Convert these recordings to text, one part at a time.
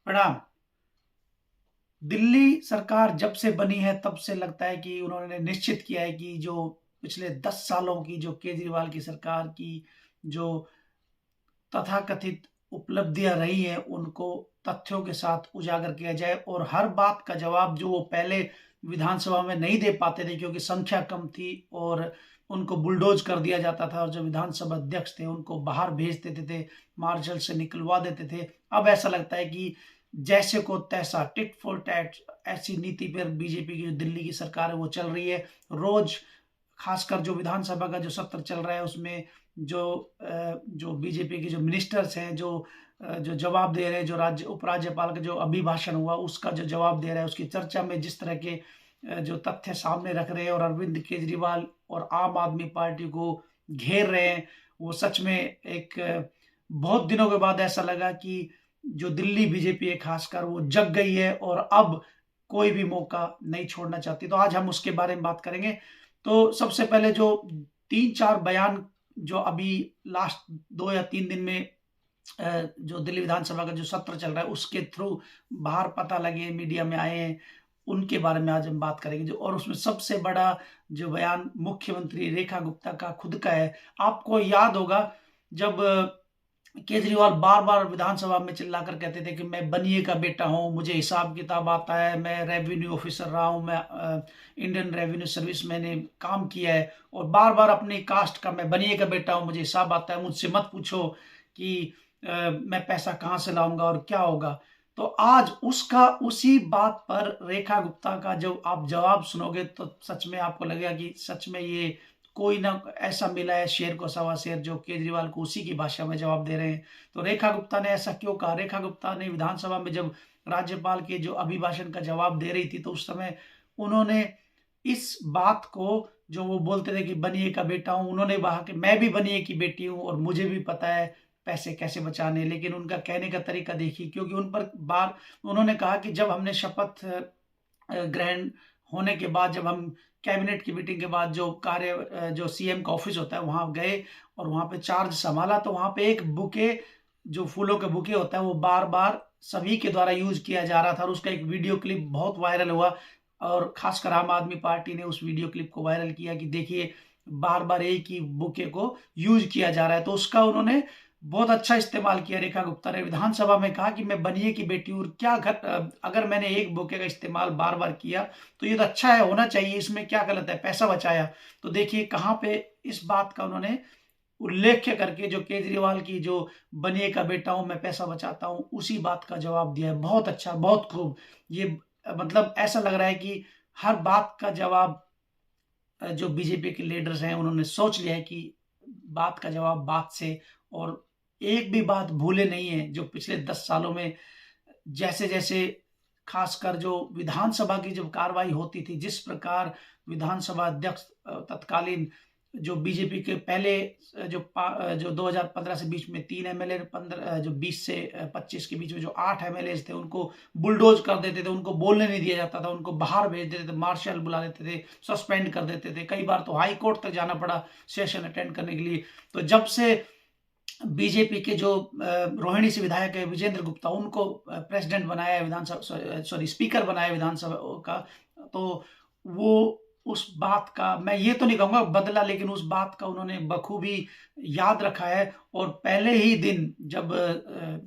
प्रणाम। दिल्ली सरकार जब से बनी है तब से लगता है कि उन्होंने निश्चित किया है कि जो पिछले 10 सालों की जो केजरीवाल की सरकार की जो तथाकथित उपलब्धियां रही हैं, उनको तथ्यों के साथ उजागर किया जाए और हर बात का जवाब जो वो पहले विधानसभा में नहीं दे पाते थे क्योंकि संख्या कम थी और उनको बुलडोज कर दिया जाता था और जो विधानसभा अध्यक्ष थे उनको बाहर भेज देते थे, मार्शल से निकलवा देते थे। अब ऐसा लगता है कि जैसे को तैसा टिट फॉर टैट ऐसी नीति पर बीजेपी की जो दिल्ली की सरकार है वो चल रही है। रोज खासकर जो विधानसभा का जो सत्र चल रहा है उसमें जो बीजेपी के जो मिनिस्टर्स हैं जो जवाब दे रहे हैं, जो राज्य उपराज्यपाल का जो अभिभाषण हुआ उसका जो जवाब दे रहा है, उसकी चर्चा में जिस तरह के जो तथ्य सामने रख रहे हैं और अरविंद केजरीवाल और आम आदमी पार्टी को घेर रहे हैं, वो सच में एक बहुत दिनों के बाद ऐसा लगा कि जो दिल्ली बीजेपी है खासकर वो जग गई है और अब कोई भी मौका नहीं छोड़ना चाहती। तो आज हम उसके बारे में बात करेंगे। तो सबसे पहले जो 3-4 बयान जो अभी लास्ट 2 या 3 दिन में जो दिल्ली विधानसभा का जो सत्र चल रहा है उसके थ्रू बाहर पता लगे, मीडिया में आए हैं, उनके बारे में आज हम बात करेंगे। जो और उसमें सबसे बड़ा जो बयान मुख्यमंत्री रेखा गुप्ता का खुद का है। आपको याद होगा जब केजरीवाल बार-बार विधानसभा में चिल्लाकर कहते थे कि मैं बनिए का बेटा हूँ, मुझे हिसाब-किताब आता है, मैं रेवेन्यू ऑफिसर रहा हूँ, मैं इंडियन रेवेन्यू सर्विस मैंने काम किया है और बार-बार अपनी कास्ट का मैं बनिए का बेटा हूँ, मुझे हिसाब आता है, मुझसे मत पूछो कि मैं पैसा कहाँ से लाऊँगा और क्या होगा। तो आज उसका उसी बात पर रेखा गुप्ता का जो आप जवाब सुनोगे तो सच में आपको लगेगा कि सच में ये कोई ना ऐसा मिला है शेर को सवा शेर जो केजरीवाल को उसी की भाषा में जवाब दे रहे हैं। तो रेखा गुप्ता ने ऐसा क्यों कहा? रेखा गुप्ता ने विधानसभा में जब राज्यपाल के जो अभिभाषण का जवाब दे रही थी तो उस समय उन्होंने इस बात को जो वो बोलते थे कि बनिए का बेटा हूँ, उन्होंने कहा कि मैं भी बनिए की बेटी हूँ और मुझे भी पता है पैसे कैसे बचाने। लेकिन उनका कहने का तरीका देखिए क्योंकि उन पर बार उन्होंने कहा कि जब हमने शपथ ग्रहण होने के बाद जब हम कैबिनेट की मीटिंग के बाद जो जो सीएम का ऑफिस होता है वहां गए और वहां पे चार्ज संभाला तो वहां पे एक बुके जो फूलों के बुके होता है वो बार बार सभी के द्वारा यूज किया जा रहा था और उसका एक वीडियो क्लिप बहुत वायरल हुआ और खासकर आम आदमी पार्टी ने उस वीडियो क्लिप को वायरल किया कि देखिए बार बार एक ही बुके को यूज किया जा रहा है। तो उसका उन्होंने बहुत अच्छा इस्तेमाल किया। रेखा गुप्ता ने विधानसभा में कहा कि मैं बनिए की बेटी हूँ, क्या अगर मैंने एक बुके का इस्तेमाल बार बार किया तो ये तो अच्छा है, होना चाहिए, इसमें क्या गलत है, पैसा बचाया। तो देखिए कहाँ पे इस बात का उन्होंने उल्लेख करके जो केजरीवाल की जो बनिए का बेटा हूं मैं पैसा बचाता हूं उसी बात का जवाब दिया है। बहुत अच्छा, बहुत खूब। ये मतलब ऐसा लग रहा है कि हर बात का जवाब जो बीजेपी के लीडर्स हैं उन्होंने सोच लिया है कि बात का जवाब बात से, और एक भी बात भूले नहीं है जो पिछले 10 सालों में जैसे जैसे खासकर जो विधानसभा की जब कार्रवाई होती थी, जिस प्रकार विधानसभा अध्यक्ष तत्कालीन जो बीजेपी के पहले जो 2015 से बीच में 3 एमएलए, 15 जो 20 से 25 के बीच में जो 8 एमएलए थे उनको बुलडोज कर देते थे, उनको बोलने नहीं दिया जाता था, उनको बाहर भेज देते थे, मार्शल बुला लेते थे, सस्पेंड कर देते थे, कई बार तो हाई कोर्ट तक जाना पड़ा सेशन अटेंड करने के लिए। तो जब से बीजेपी के जो रोहिणी से विधायक है विजेंद्र गुप्ता, उनको प्रेसिडेंट बनाया है विधानसभा, सॉरी स्पीकर बनाया है विधानसभा का, तो वो उस बात का मैं ये तो नहीं कहूंगा बदला, लेकिन उस बात का उन्होंने बखूबी याद रखा है। और पहले ही दिन जब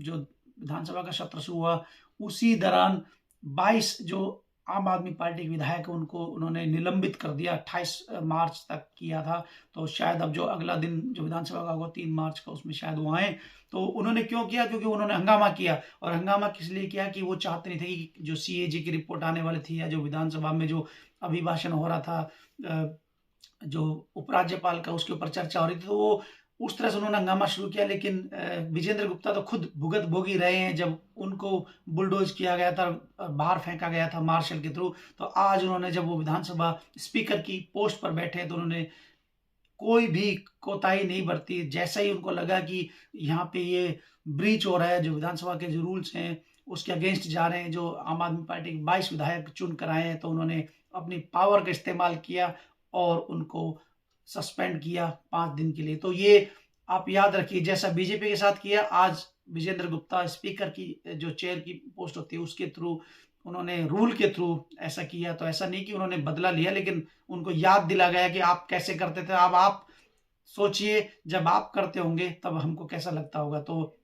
जो विधानसभा का सत्र शुरू हुआ उसी दौरान 22 जो आम आदमी पार्टी के विधायक उनको उन्होंने निलंबित कर दिया। 28 मार्च तक किया था, तो शायद अब जो अगला दिन जो विधानसभा का होगा 3 मार्च का उसमें शायद वो आए। तो उन्होंने क्यों किया? क्योंकि उन्होंने हंगामा किया, और हंगामा किस लिए किया कि वो चाहते नहीं थे कि जो सीएजी की रिपोर्ट आने वाली थी या जो विधानसभा में जो अभिभाषण हो रहा था जो उपराज्यपाल का उसके ऊपर चर्चा हो रही थी, तो वो उस तरह से उन्होंने हंगामा शुरू किया। लेकिन विजेंद्र गुप्ता तो खुद भुगत भोगी रहे हैं जब उनको बुलडोज किया गया था, बाहर फेंका गया था मार्शल के थ्रू। तो आज उन्होंने जब वो विधानसभा स्पीकर की पोस्ट पर बैठे तो उन्होंने कोई भी कोताही नहीं बरती। जैसे ही उनको लगा कि यहाँ पे ये ब्रीच हो रहा है, जो विधानसभा के जो रूल्स हैं उसके अगेंस्ट जा रहे हैं, जो आम आदमी पार्टी के 22 विधायक चुन कर आए हैं, तो उन्होंने अपनी पावर का इस्तेमाल किया और उनको सस्पेंड किया 5 दिन के लिए। तो ये आप याद रखिए जैसा बीजेपी के साथ किया, आज विजेंद्र गुप्ता स्पीकर की जो चेयर की पोस्ट होती है उसके थ्रू उन्होंने रूल के थ्रू ऐसा किया। तो ऐसा नहीं कि उन्होंने बदला लिया, लेकिन उनको याद दिला गया कि आप कैसे करते थे। अब आप सोचिए जब आप करते होंगे तब हमको कैसा लगता होगा। तो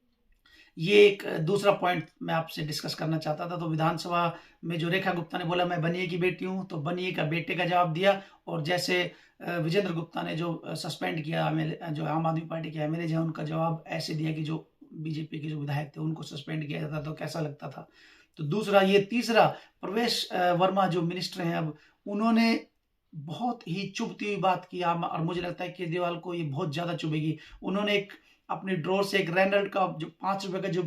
ये एक दूसरा पॉइंट मैं आपसे डिस्कस करना चाहता था। तो विधानसभा में जो रेखा गुप्ता ने बोला मैं बनिए की बेटी हूँ, तो बनिए का बेटे का जवाब दिया। और जैसे विजेंद्र गुप्ता ने जो सस्पेंड किया एमएलए, जो आम आदमी पार्टी के एमएलए हैं, उनका जवाब ऐसे दिया कि जो बीजेपी के जो विधायक थे उनको सस्पेंड किया जाता तो कैसा लगता था। तो दूसरा ये, तीसरा प्रवेश वर्मा जो मिनिस्टर हैं अब, उन्होंने बहुत ही चुभती हुई बात की। और मुझे लगता है केजरीवाल को ये बहुत ज्यादा चुभेगी। उन्होंने एक अपने ड्रॉर से एक रेनल्ड का जो 5 रुपए का जो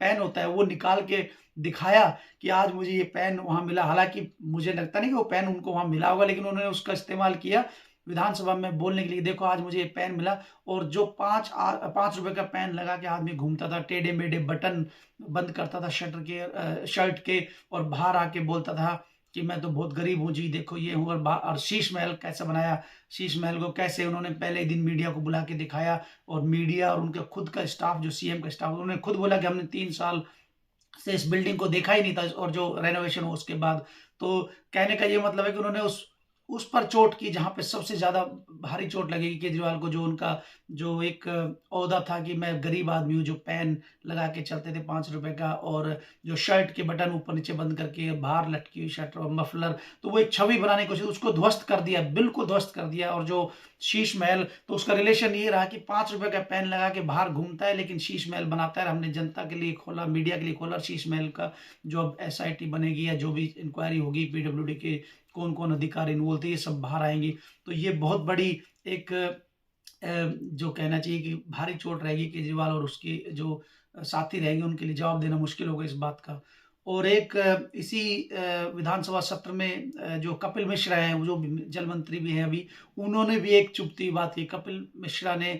पेन होता है वो निकाल के दिखाया कि आज मुझे ये पेन वहां मिला। हालांकि मुझे लगता नहीं कि वो पेन उनको वहां मिला होगा, लेकिन उन्होंने उसका इस्तेमाल किया विधानसभा में बोलने के लिए, देखो आज मुझे ये पेन मिला। और जो 5 रुपए का पेन लगा के आदमी घूमता था, टेढ़े मेढ़े बटन बंद करता था शर्ट के, और बाहर आके बोलता था कि मैं तो बहुत गरीब हूँ जी, देखो ये हूँ। और शीश महल कैसे बनाया, शीश महल को कैसे उन्होंने पहले ही दिन मीडिया को बुला के दिखाया। और मीडिया और उनका खुद का स्टाफ, जो सीएम का स्टाफ, उन्होंने खुद बोला कि हमने 3 साल से इस बिल्डिंग को देखा ही नहीं था, और जो रेनोवेशन हो उसके बाद। तो कहने का ये मतलब है कि उन्होंने उस पर चोट की जहां पे सबसे ज्यादा भारी चोट लगेगी केजरीवाल को, जो उनका जो एक ओहदा था कि मैं गरीब आदमी हूँ, जो पेन लगा के चलते थे 5 रुपए का, और जो शर्ट के बटन ऊपर नीचे बंद करके बाहर लटकी हुई शर्ट और मफलर, तो वो एक छवि बनाने की कोशिश, उसको ध्वस्त कर दिया, बिल्कुल ध्वस्त कर दिया। और जो शीश महल, तो उसका रिलेशन ये रहा कि 5 रुपए का पेन लगा के बाहर घूमता है लेकिन शीश महल बनाता है। हमने जनता के लिए खोला, मीडिया के लिए खोला शीश महल का, जो अब एसआईटी बनेगी या जो भी इंक्वायरी होगी पीडब्ल्यूडी के कौन कौन अधिकारी इन्वॉल्व थे, ये सब बाहर आएंगी। तो ये बहुत बड़ी एक जो कहना चाहिए कि भारी चोट रहेगी केजरीवाल और उसके जो साथी रहेंगे, उनके लिए जवाब देना मुश्किल होगा इस बात का। और एक इसी विधानसभा सत्र में जो कपिल मिश्रा है, जो जल मंत्री भी हैं अभी, उन्होंने भी एक चुभती हुई बात की। कपिल मिश्रा ने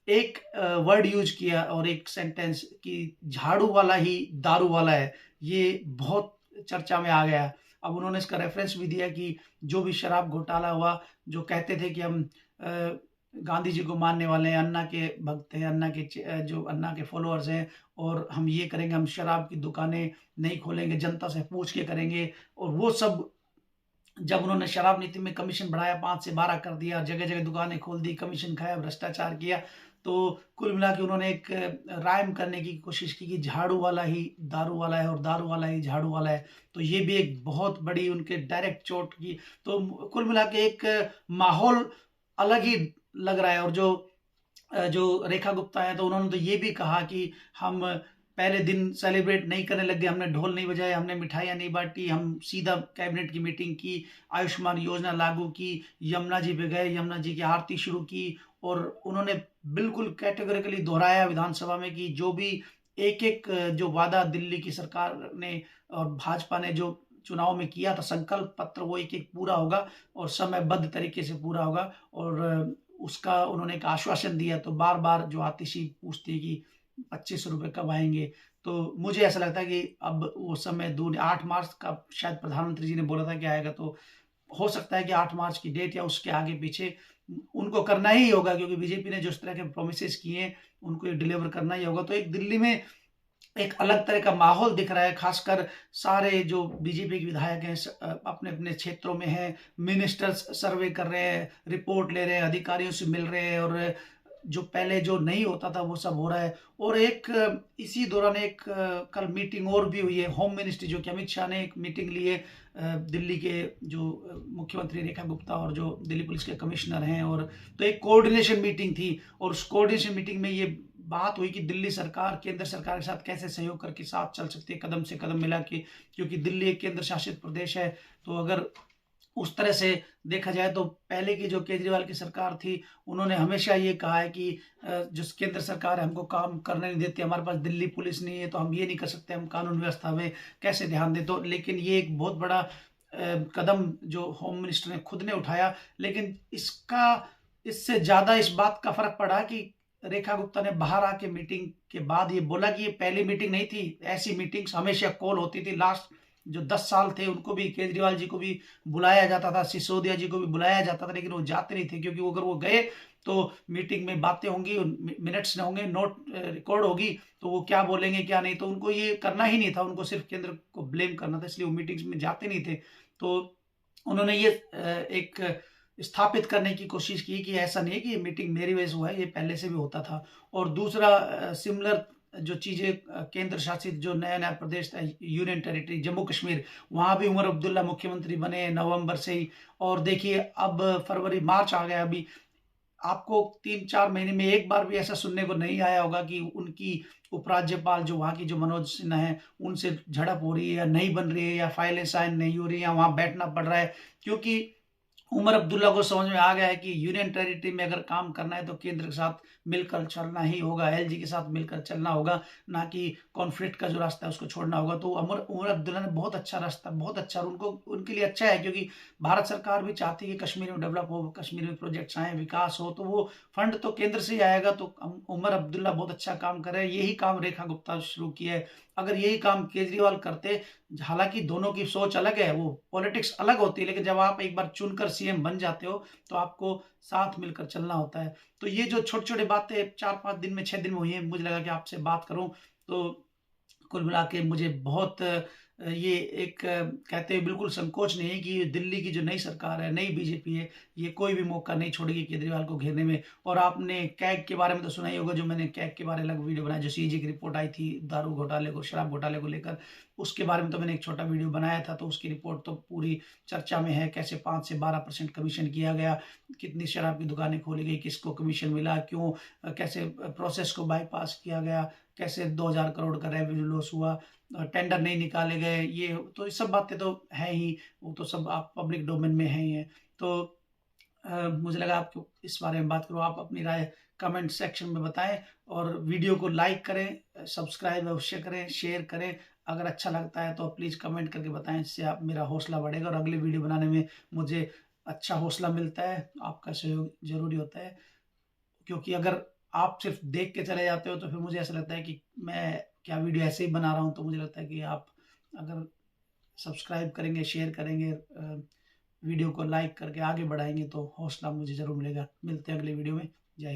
एक वर्ड यूज किया और एक सेंटेंस कि झाड़ू वाला ही दारू वाला है। ये बहुत चर्चा में आ गया। अब उन्होंने इसका रेफरेंस भी दिया कि जो भी शराब घोटाला हुआ, जो कहते थे कि हम गांधी जी को मानने वाले हैं, अन्ना के भक्त हैं, जो अन्ना के फॉलोअर्स हैं, और हम ये करेंगे, हम शराब की दुकानें नहीं खोलेंगे, जनता से पूछ के करेंगे। और वो सब जब उन्होंने शराब नीति में कमीशन बढ़ाया, 5 से 12 कर दिया, जगह जगह दुकानें खोल दी, कमीशन खाया, भ्रष्टाचार किया, तो कुल मिला के उन्होंने एक राइम करने की कोशिश की कि झाड़ू वाला ही दारू वाला है और दारू वाला ही झाड़ू वाला है। तो ये भी एक बहुत बड़ी उनके डायरेक्ट चोट की। तो कुल मिला के एक माहौल अलग ही लग रहा है। और जो रेखा गुप्ता है, तो उन्होंने तो ये भी कहा कि हम पहले दिन सेलिब्रेट नहीं करने लग गए, हमने ढोल नहीं बजाए, हमने मिठाइयाँ नहीं बांटी, हम सीधा कैबिनेट की मीटिंग की, आयुष्मान योजना लागू की, यमुना जी पे गए, यमुना जी की आरती शुरू की। और उन्होंने बिल्कुल कैटेगोरिकली दोहराया विधानसभा में कि जो भी एक एक जो वादा दिल्ली की सरकार ने और भाजपा ने जो चुनाव में किया था, संकल्प पत्र, वो एक एक पूरा होगा और समयबद्ध तरीके से पूरा होगा। और उसका उन्होंने एक आश्वासन दिया। तो बार बार जो आतिशी पूछती है कि 25 रुपए कब आएंगे, तो मुझे ऐसा लगता है कि अब वो समय दूर, 8 मार्च का शायद प्रधानमंत्री जी ने बोला था कि आएगा, तो हो सकता है कि 8 मार्च की डेट या उसके आगे पीछे उनको करना ही होगा, क्योंकि बीजेपी ने जिस तरह के प्रोमिसेस किए हैं उनको ये डिलीवर करना ही होगा। तो एक दिल्ली में एक अलग तरह का माहौल दिख रहा है, खासकर सारे जो बीजेपी के विधायक हैं अपने अपने क्षेत्रों में हैं, मिनिस्टर्स सर्वे कर रहे हैं, रिपोर्ट ले रहे हैं, अधिकारियों से मिल रहे हैं, और जो पहले जो नहीं होता था वो सब हो रहा है। और एक इसी दौरान एक कल मीटिंग और भी हुई है होम मिनिस्ट्री, जो कि अमित शाह ने एक मीटिंग ली है दिल्ली के जो मुख्यमंत्री रेखा गुप्ता और जो दिल्ली पुलिस के कमिश्नर हैं, और तो एक कोऑर्डिनेशन मीटिंग थी। और उस कोऑर्डिनेशन मीटिंग में ये बात हुई कि दिल्ली सरकार केंद्र सरकार के साथ कैसे सहयोग करके साथ चल सकती है, कदम से कदम मिला के, क्योंकि दिल्ली एक केंद्र शासित प्रदेश है। तो अगर उस तरह से देखा जाए तो पहले की जो केजरीवाल की सरकार थी, उन्होंने हमेशा ये कहा है कि जो केंद्र सरकार है हमको काम करने नहीं देती, हमारे पास दिल्ली पुलिस नहीं है तो हम ये नहीं कर सकते, हम कानून व्यवस्था में कैसे ध्यान दें। तो लेकिन ये एक बहुत बड़ा कदम जो होम मिनिस्टर ने खुद ने उठाया। लेकिन इससे ज्यादा इस बात का फर्क पड़ा कि रेखा गुप्ता ने बाहर आके मीटिंग के बाद ये बोला कि ये पहली मीटिंग नहीं थी, ऐसी मीटिंग्स हमेशा कॉल होती थी। लास्ट जो 10 साल थे उनको भी, केजरीवाल जी को भी बुलाया जाता था, सिसोदिया जी को भी बुलाया जाता था, लेकिन वो जाते नहीं थे, क्योंकि अगर वो गए तो मीटिंग में बातें होंगी, मिनट्स होंगे, नोट रिकॉर्ड होगी, तो वो क्या बोलेंगे क्या नहीं, तो उनको ये करना ही नहीं था, उनको सिर्फ केंद्र को ब्लेम करना था, इसलिए वो मीटिंग्स में जाते नहीं थे। तो उन्होंने ये एक स्थापित करने की कोशिश की कि ऐसा नहीं है कि ये मीटिंग मेरी वजह से हुआ है, ये पहले से भी होता था। और दूसरा सिमिलर जो चीज़ें केंद्र शासित जो नया-नया प्रदेश था, यूनियन टेरिटरी जम्मू कश्मीर, वहाँ भी उमर अब्दुल्ला मुख्यमंत्री बने नवंबर से ही, और देखिए अब फरवरी मार्च आ गया अभी, आपको 3-4 महीने में एक बार भी ऐसा सुनने को नहीं आया होगा कि उनकी उपराज्यपाल जो वहाँ की जो मनोज सिन्हा हैं, उनसे झड़प हो रही है या नहीं बन रही है या फाइलें साइन नहीं हो रही है या वहाँ बैठना पड़ रहा है। क्योंकि उमर अब्दुल्ला को समझ में आ गया है कि यूनियन टेरिटरी में अगर काम करना है तो केंद्र के साथ मिलकर चलना ही होगा, एलजी के साथ मिलकर चलना होगा, ना कि कॉन्फ्लिक्ट का जो रास्ता है उसको छोड़ना होगा। तो उमर उमर अब्दुल्ला ने बहुत अच्छा रास्ता, बहुत अच्छा, और उनको उनके लिए अच्छा है, क्योंकि भारत सरकार भी चाहती है कि कश्मीर में डेवलप हो, कश्मीर में प्रोजेक्ट्स आएँ, विकास हो, तो वो फंड तो केंद्र से ही आएगा। तो उमर अब्दुल्ला बहुत अच्छा काम कर रहे हैं, यही काम रेखा गुप्ता शुरू किया है। अगर यही काम केजरीवाल करते, हालाँकि दोनों की सोच अलग है, वो पॉलिटिक्स अलग होती है, लेकिन जब आप एक बार चुनकर सीएम बन जाते हो, तो आपको साथ मिलकर चलना होता है। तो ये जो छोटी-छोटी बातें 4-5 दिन में, 6 दिन में हुई हैं, मुझे लगा कि आपसे बात करूँ, तो कुल मिला के मुझे बहुत ये एक कहते हैं बिल्कुल संकोच नहीं है कि दिल्ली की जो नई सरकार है, नई बीजेपी है, ये कोई भी मौका नहीं छोड़ेगी केजरीवाल को घेरने में। और आपने कैग के बारे में तो सुना ही होगा, जो मैंने कैग के बारे में अलग वीडियो बनाया, जो सीएजी की रिपोर्ट आई थी दारू घोटाले को, शराब घोटाले को लेकर, उसके बारे में तो मैंने एक छोटा वीडियो बनाया था, तो उसकी रिपोर्ट तो पूरी चर्चा में है, कैसे 5 से 12% कमीशन किया गया, कितनी शराब की दुकानें खोली गई, किसको कमीशन मिला, क्यों, कैसे प्रोसेस को बाईपास किया गया, कैसे 2000 करोड़ का रेवेन्यू लॉस हुआ, टेंडर नहीं निकाले गए, ये तो ये सब बातें तो हैं ही, वो तो सब आप पब्लिक डोमेन में हैं ही हैं। तो मुझे लगा आपको इस बारे में बात करूँ, आप अपनी राय कमेंट सेक्शन में बताएँ, और वीडियो को लाइक करें, सब्सक्राइब अवश्य करें, शेयर करें। अगर अच्छा लगता है तो प्लीज़ कमेंट करके बताएँ, इससे आप मेरा हौसला बढ़ेगा और अगली वीडियो बनाने में मुझे अच्छा हौसला मिलता है, आपका सहयोग ज़रूरी होता है। क्योंकि अगर आप सिर्फ़ देख के चले जाते हो, तो फिर मुझे ऐसा लगता है कि मैं क्या वीडियो ऐसे ही बना रहा हूँ, तो मुझे लगता है कि आप अगर सब्सक्राइब करेंगे, शेयर करेंगे, वीडियो को लाइक करके आगे बढ़ाएँगे, तो हौसला मुझे ज़रूर मिलेगा। मिलते हैं अगले वीडियो में। जय हिंद।